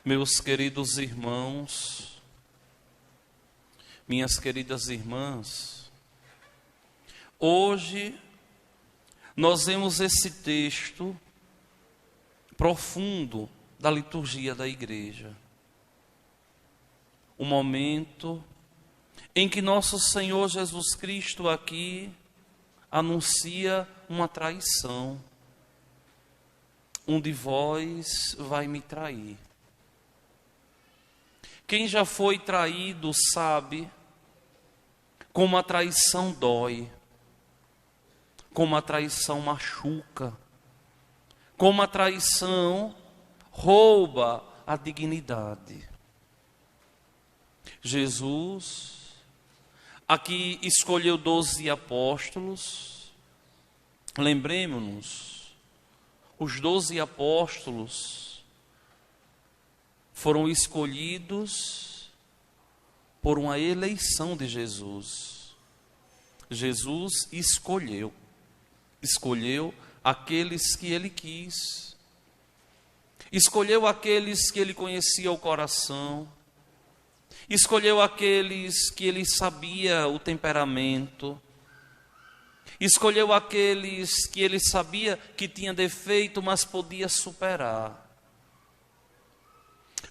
Meus queridos irmãos, minhas queridas irmãs, hoje nós vemos esse texto profundo da liturgia da igreja. O momento em que nosso Senhor Jesus Cristo aqui anuncia uma traição. Um de vós vai me trair. Quem já foi traído sabe como a traição dói, como a traição machuca, como a traição rouba a dignidade. Jesus aqui escolheu 12 apóstolos. Lembremos-nos, os 12 apóstolos foram escolhidos por uma eleição de Jesus. Jesus escolheu aqueles que ele quis, escolheu aqueles que ele conhecia o coração, escolheu aqueles que ele sabia o temperamento, escolheu aqueles que ele sabia que tinha defeito, mas podia superar.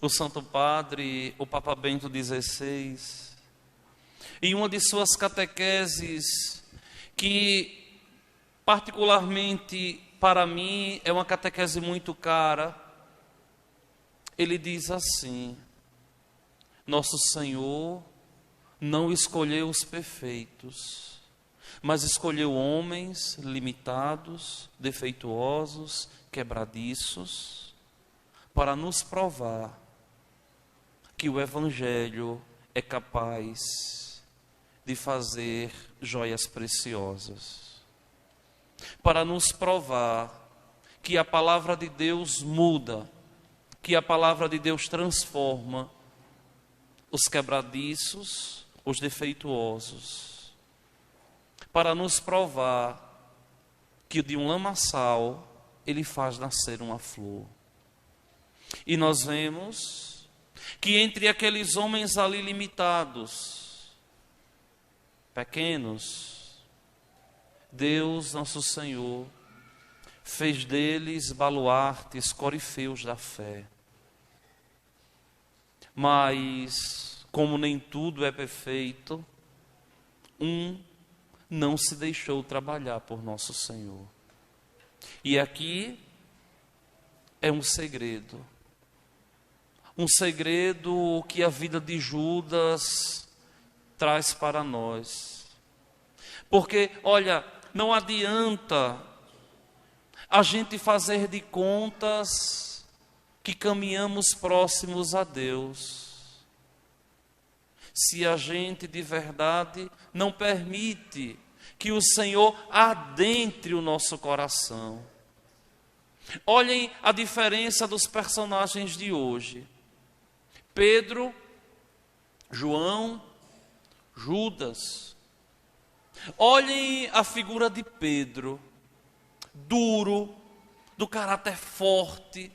O Santo Padre, o Papa Bento XVI, em uma de suas catequeses, que particularmente para mim é uma catequese muito cara, ele diz assim: nosso Senhor não escolheu os perfeitos, mas escolheu homens limitados, defeituosos, quebradiços, para nos provar que o Evangelho é capaz de fazer joias preciosas, para nos provar que a palavra de Deus muda, que a palavra de Deus transforma os quebradiços, os defeituosos, para nos provar que de um lamaçal ele faz nascer uma flor. E nós vemos que entre aqueles homens ali limitados, pequenos, Deus, nosso Senhor, fez deles baluartes corifeus da fé. Mas, como nem tudo é perfeito, um não se deixou trabalhar por nosso Senhor. E aqui é um segredo que a vida de Judas traz para nós. Porque, olha, não adianta a gente fazer de contas que caminhamos próximos a Deus, se a gente de verdade não permite que o Senhor adentre o nosso coração. Olhem a diferença dos personagens de hoje: Pedro, João, Judas. Olhem a figura de Pedro, duro, do caráter forte,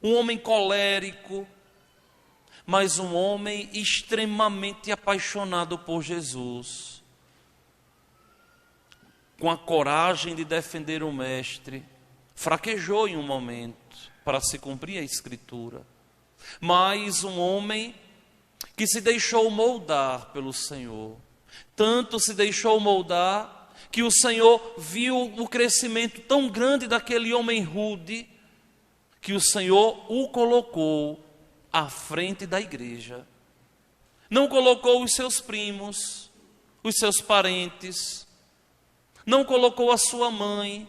um homem colérico, mas um homem extremamente apaixonado por Jesus, com a coragem de defender o Mestre. Fraquejou em um momento para se cumprir a Escritura, mas um homem que se deixou moldar pelo Senhor. Tanto se deixou moldar que o Senhor viu o crescimento tão grande daquele homem rude, que o Senhor o colocou à frente da igreja. Não colocou os seus primos, os seus parentes, não colocou a sua mãe,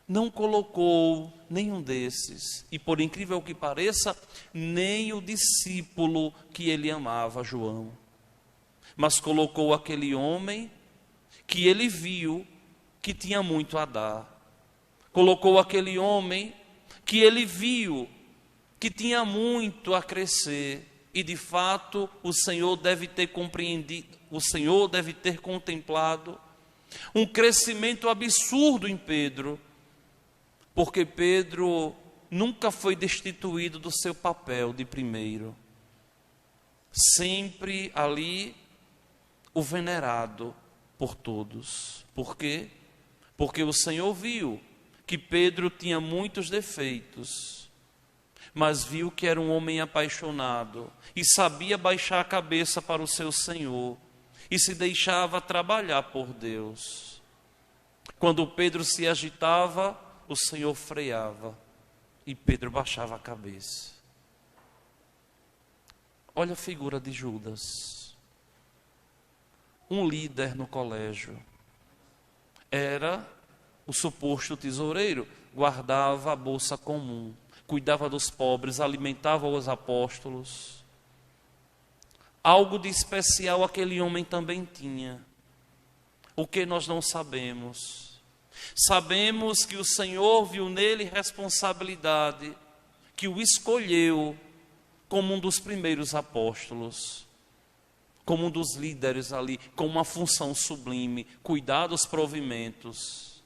não colocou nenhum desses, e por incrível que pareça, nem o discípulo que ele amava, João, mas colocou aquele homem que ele viu que tinha muito a dar, colocou aquele homem que ele viu que tinha muito a crescer, e de fato o Senhor deve ter compreendido, o Senhor deve ter contemplado um crescimento absurdo em Pedro, porque Pedro nunca foi destituído do seu papel de primeiro. Sempre ali o venerado por todos. Por quê? Porque o Senhor viu que Pedro tinha muitos defeitos, mas viu que era um homem apaixonado e sabia baixar a cabeça para o seu Senhor e se deixava trabalhar por Deus. Quando Pedro se agitava, o Senhor freava e Pedro baixava a cabeça. Olha a figura de Judas, um líder no colégio. Era o suposto tesoureiro, guardava a bolsa comum, cuidava dos pobres, alimentava os apóstolos. Algo de especial aquele homem também tinha. O que nós não sabemos? Sabemos que o Senhor viu nele responsabilidade, que o escolheu como um dos primeiros apóstolos, como um dos líderes ali, com uma função sublime, cuidar dos provimentos.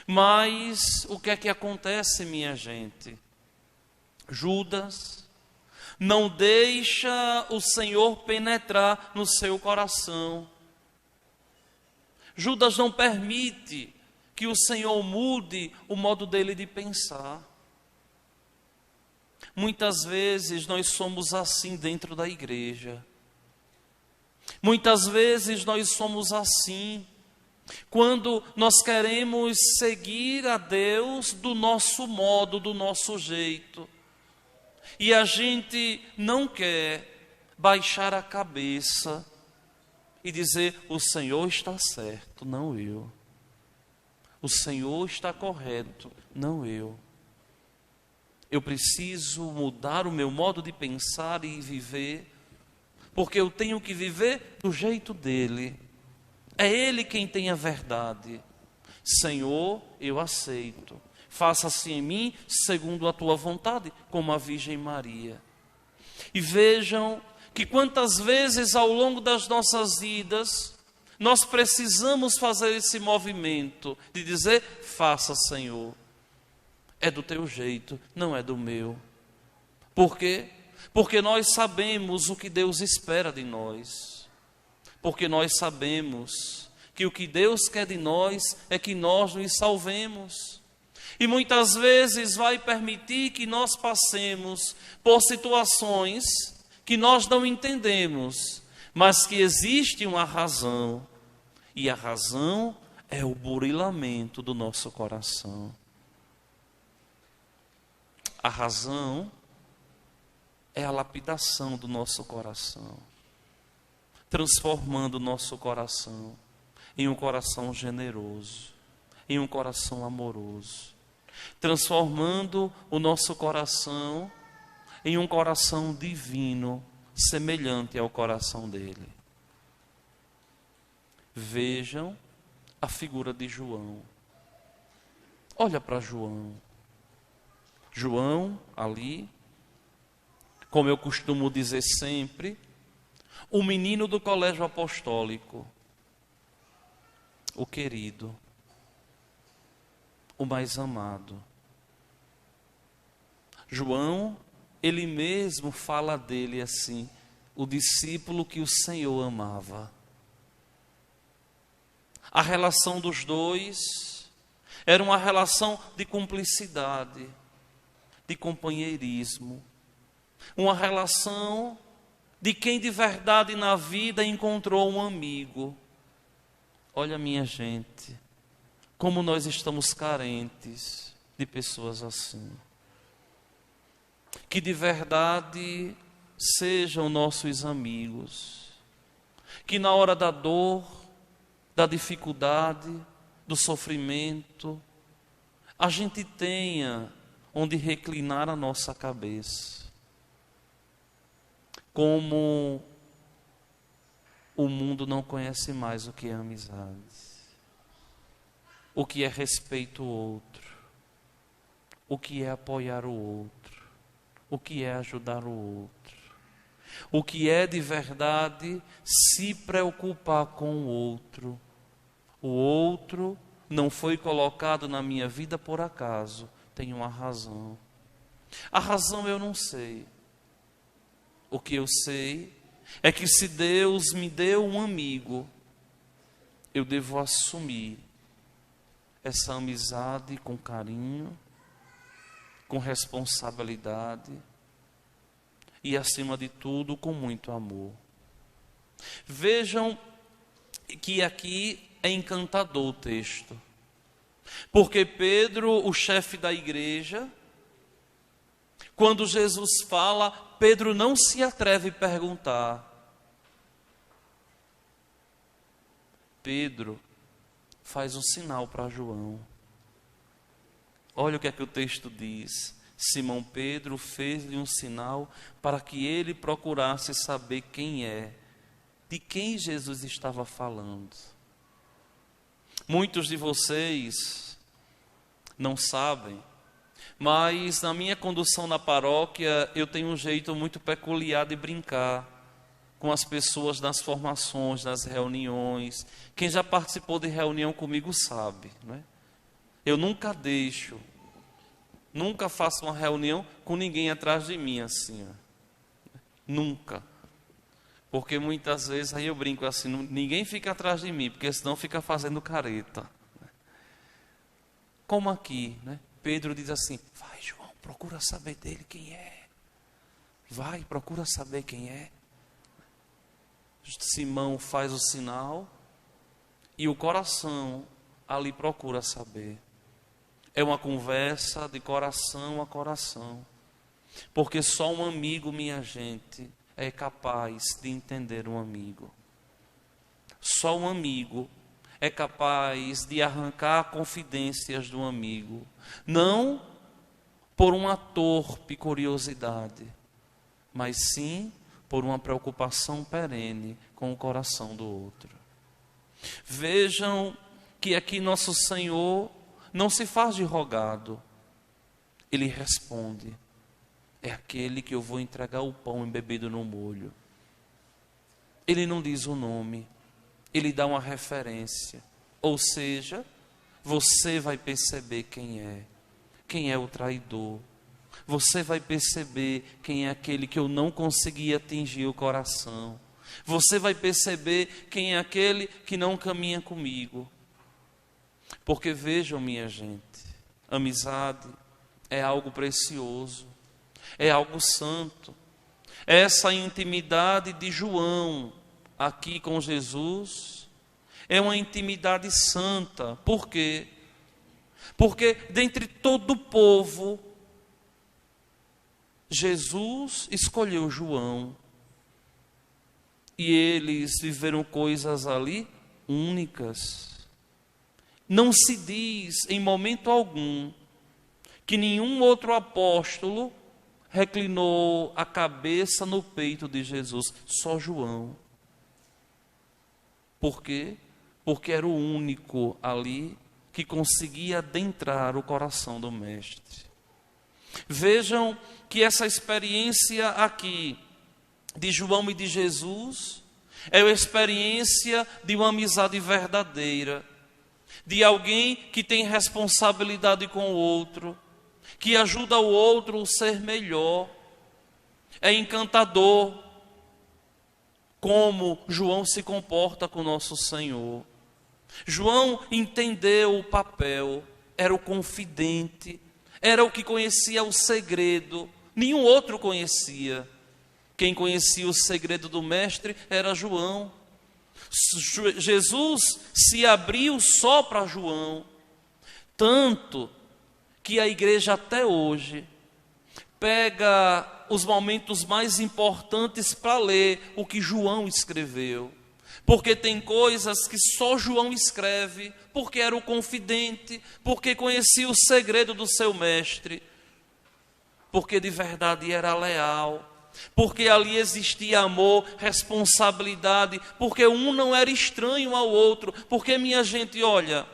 Mas o que é que acontece, minha gente? Judas não deixa o Senhor penetrar no seu coração. Judas não permite que o Senhor mude o modo dele de pensar. Muitas vezes nós somos assim dentro da igreja. Muitas vezes nós somos assim quando nós queremos seguir a Deus do nosso modo, do nosso jeito. E a gente não quer baixar a cabeça e dizer: o Senhor está certo, não eu. O Senhor está correto, não eu. Eu preciso mudar o meu modo de pensar e viver, porque eu tenho que viver do jeito dele. É Ele quem tem a verdade. Senhor, eu aceito. Faça-se em mim segundo a tua vontade, como a Virgem Maria. E vejam que quantas vezes ao longo das nossas vidas nós precisamos fazer esse movimento de dizer: faça, Senhor. É do teu jeito, não é do meu. Por quê? Porque nós sabemos o que Deus espera de nós. Porque nós sabemos que o que Deus quer de nós é que nós nos salvemos. E muitas vezes vai permitir que nós passemos por situações que nós não entendemos, mas que existe uma razão. E a razão é o burilamento do nosso coração. A razão é a lapidação do nosso coração, transformando o nosso coração em um coração generoso, em um coração amoroso, transformando o nosso coração em um coração divino, semelhante ao coração dele. Vejam a figura de João. Olha para João. João, ali, como eu costumo dizer sempre, o menino do colégio apostólico, o querido, o mais amado. João, ele mesmo fala dele assim: o discípulo que o Senhor amava. A relação dos dois era uma relação de cumplicidade, de companheirismo, uma relação de quem de verdade na vida encontrou um amigo. Olha, minha gente, como nós estamos carentes de pessoas assim, que de verdade sejam nossos amigos, que na hora da dor, da dificuldade, do sofrimento, a gente tenha onde reclinar a nossa cabeça. Como o mundo não conhece mais o que é amizade, o que é respeito ao outro, o que é apoiar o outro, o que é ajudar o outro, o que é de verdade se preocupar com o outro. O outro não foi colocado na minha vida por acaso, tem uma razão. A razão eu não sei. O que eu sei é que se Deus me deu um amigo, eu devo assumir essa amizade com carinho, com responsabilidade e, acima de tudo, com muito amor. Vejam que aqui é encantador o texto, porque Pedro, o chefe da igreja, quando Jesus fala, Pedro não se atreve a perguntar. Pedro faz um sinal para João. Olha o que é que o texto diz. Simão Pedro fez-lhe um sinal para que ele procurasse saber quem é, de quem Jesus estava falando. Muitos de vocês não sabem, mas na minha condução na paróquia eu tenho um jeito muito peculiar de brincar com as pessoas nas formações, nas reuniões. Quem já participou de reunião comigo sabe, né? Eu nunca faço uma reunião com ninguém atrás de mim assim, ó. Nunca. Porque muitas vezes aí eu brinco assim, ninguém fica atrás de mim, porque senão fica fazendo careta. Como aqui, né? Pedro diz assim, vai João, procura saber dele quem é. Vai, procura saber quem é. Simão faz o sinal e o coração ali procura saber. É uma conversa de coração a coração. Porque só um amigo, minha gente, é capaz de entender um amigo. Só um amigo é capaz de arrancar confidências do amigo. Não por uma torpe curiosidade, mas sim por uma preocupação perene com o coração do outro. Vejam que aqui nosso Senhor não se faz de rogado. Ele responde, é aquele que eu vou entregar o pão embebido no molho. Ele não diz o nome, ele dá uma referência. Ou seja, você vai perceber quem é o traidor. Você vai perceber quem é aquele que eu não consegui atingir o coração. Você vai perceber quem é aquele que não caminha comigo. Porque vejam, minha gente, amizade é algo precioso, é algo santo. Essa intimidade de João aqui com Jesus é uma intimidade santa. Por quê? Porque dentre todo o povo, Jesus escolheu João. E eles viveram coisas ali únicas. Não se diz em momento algum que nenhum outro apóstolo reclinou a cabeça no peito de Jesus, só João. Por quê? Porque era o único ali que conseguia adentrar o coração do Mestre. Vejam que essa experiência aqui de João e de Jesus é a experiência de uma amizade verdadeira, de alguém que tem responsabilidade com o outro, que ajuda o outro a ser melhor. É encantador como João se comporta com nosso Senhor. João entendeu o papel, era o confidente, era o que conhecia o segredo, nenhum outro conhecia. Quem conhecia o segredo do Mestre era João. Jesus se abriu só para João, tanto que a igreja até hoje pega os momentos mais importantes para ler o que João escreveu. Porque tem coisas que só João escreve, porque era o confidente, porque conhecia o segredo do seu mestre, porque de verdade era leal, porque ali existia amor, responsabilidade, porque um não era estranho ao outro. Porque, minha gente, olha,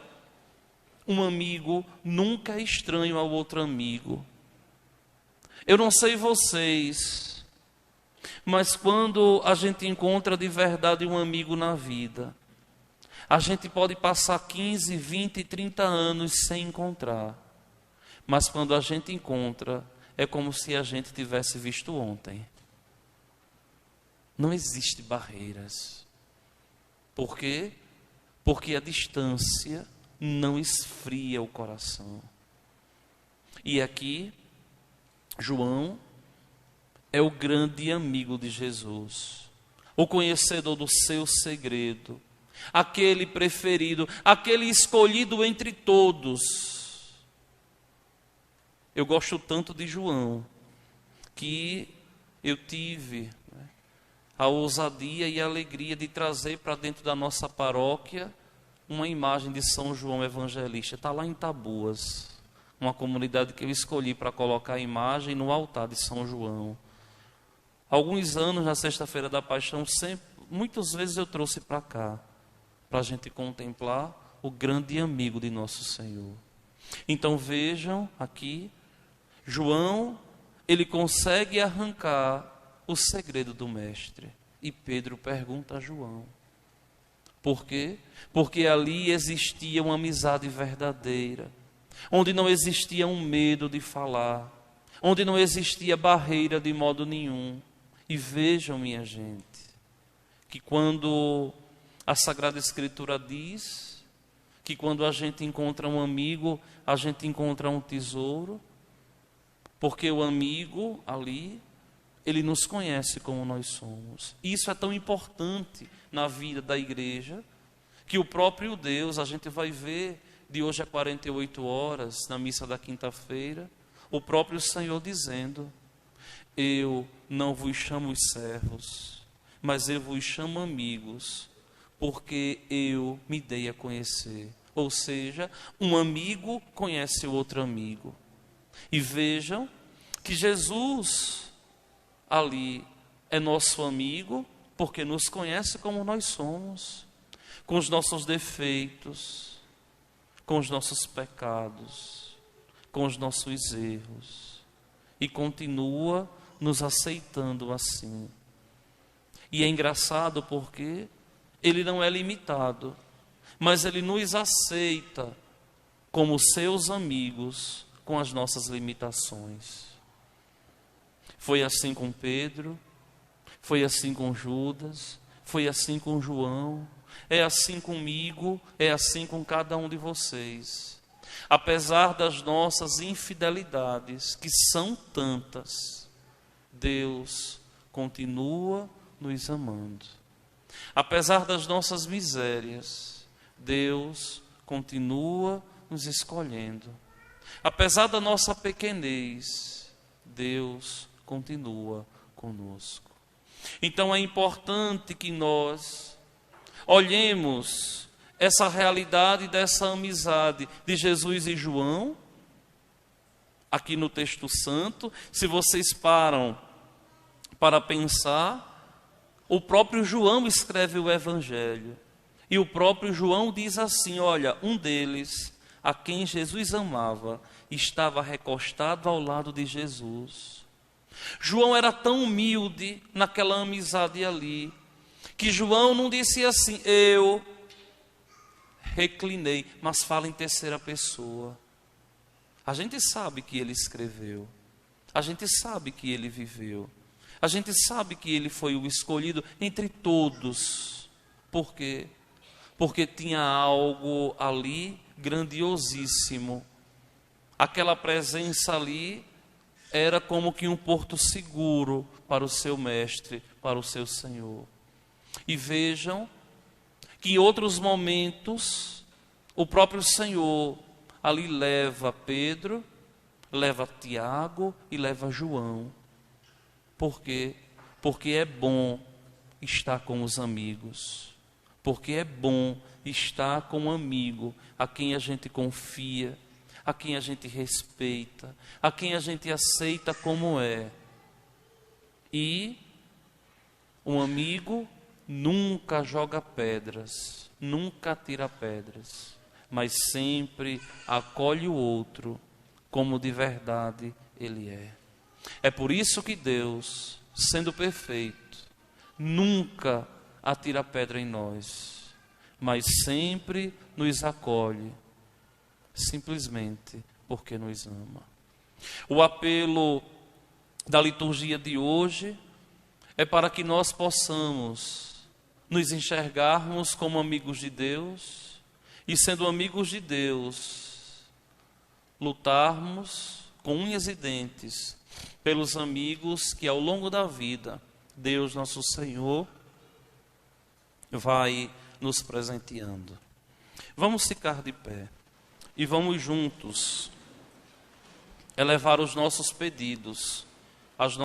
um amigo nunca é estranho ao outro amigo. Eu não sei vocês, mas quando a gente encontra de verdade um amigo na vida, a gente pode passar 15, 20, 30 anos sem encontrar. Mas quando a gente encontra, é como se a gente tivesse visto ontem. Não existe barreiras. Por quê? Porque a distância não esfria o coração. E aqui, João é o grande amigo de Jesus, o conhecedor do seu segredo, aquele preferido, aquele escolhido entre todos. Eu gosto tanto de João, que eu tive a ousadia e a alegria de trazer para dentro da nossa paróquia uma imagem de São João Evangelista. Está lá em Tabuas, uma comunidade que eu escolhi para colocar a imagem no altar de São João. Alguns anos, na Sexta-feira da Paixão, muitas vezes eu trouxe para cá, para a gente contemplar o grande amigo de nosso Senhor. Então vejam aqui, João, ele consegue arrancar o segredo do Mestre. E Pedro pergunta a João. Por quê? Porque ali existia uma amizade verdadeira, onde não existia um medo de falar, onde não existia barreira de modo nenhum. E vejam, minha gente, que quando a Sagrada Escritura diz que quando a gente encontra um amigo, a gente encontra um tesouro, porque o amigo ali, ele nos conhece como nós somos. Isso é tão importante na vida da igreja, que o próprio Deus, a gente vai ver de hoje a 48 horas, na missa da quinta-feira, o próprio Senhor dizendo: eu não vos chamo servos, mas eu vos chamo amigos, porque eu me dei a conhecer. Ou seja, um amigo conhece o outro amigo. E vejam que Jesus ali é nosso amigo, porque nos conhece como nós somos, com os nossos defeitos, com os nossos pecados, com os nossos erros, e continua nos aceitando assim. E é engraçado porque ele não é limitado, mas ele nos aceita como seus amigos com as nossas limitações. Foi assim com Pedro, foi assim com Judas, foi assim com João, é assim comigo, é assim com cada um de vocês. Apesar das nossas infidelidades, que são tantas, Deus continua nos amando. Apesar das nossas misérias, Deus continua nos escolhendo. Apesar da nossa pequenez, Deus continua conosco. Então é importante que nós olhemos essa realidade dessa amizade de Jesus e João, aqui no texto santo. Se vocês param para pensar, o próprio João escreve o Evangelho. E o próprio João diz assim: olha, um deles, a quem Jesus amava, estava recostado ao lado de Jesus. João era tão humilde naquela amizade ali, que João não disse assim: eu reclinei, mas fala em terceira pessoa. A gente sabe que ele escreveu, a gente sabe que ele viveu, a gente sabe que ele foi o escolhido entre todos. Por quê? Porque tinha algo ali grandiosíssimo. Aquela presença ali era como que um porto seguro para o seu mestre, para o seu Senhor. E vejam que em outros momentos o próprio Senhor ali leva Pedro, leva Tiago e leva João. Por quê? Porque é bom estar com os amigos. Porque é bom estar com um amigo a quem a gente confia, a quem a gente respeita, a quem a gente aceita como é. E um amigo nunca joga pedras, nunca tira pedras, mas sempre acolhe o outro como de verdade ele é. É por isso que Deus, sendo perfeito, nunca atira pedra em nós, mas sempre nos acolhe, simplesmente porque nos ama. O apelo da liturgia de hoje é para que nós possamos nos enxergarmos como amigos de Deus e, sendo amigos de Deus, lutarmos com unhas e dentes pelos amigos que ao longo da vida Deus nosso Senhor vai nos presenteando. Vamos ficar de pé e vamos juntos elevar os nossos pedidos, as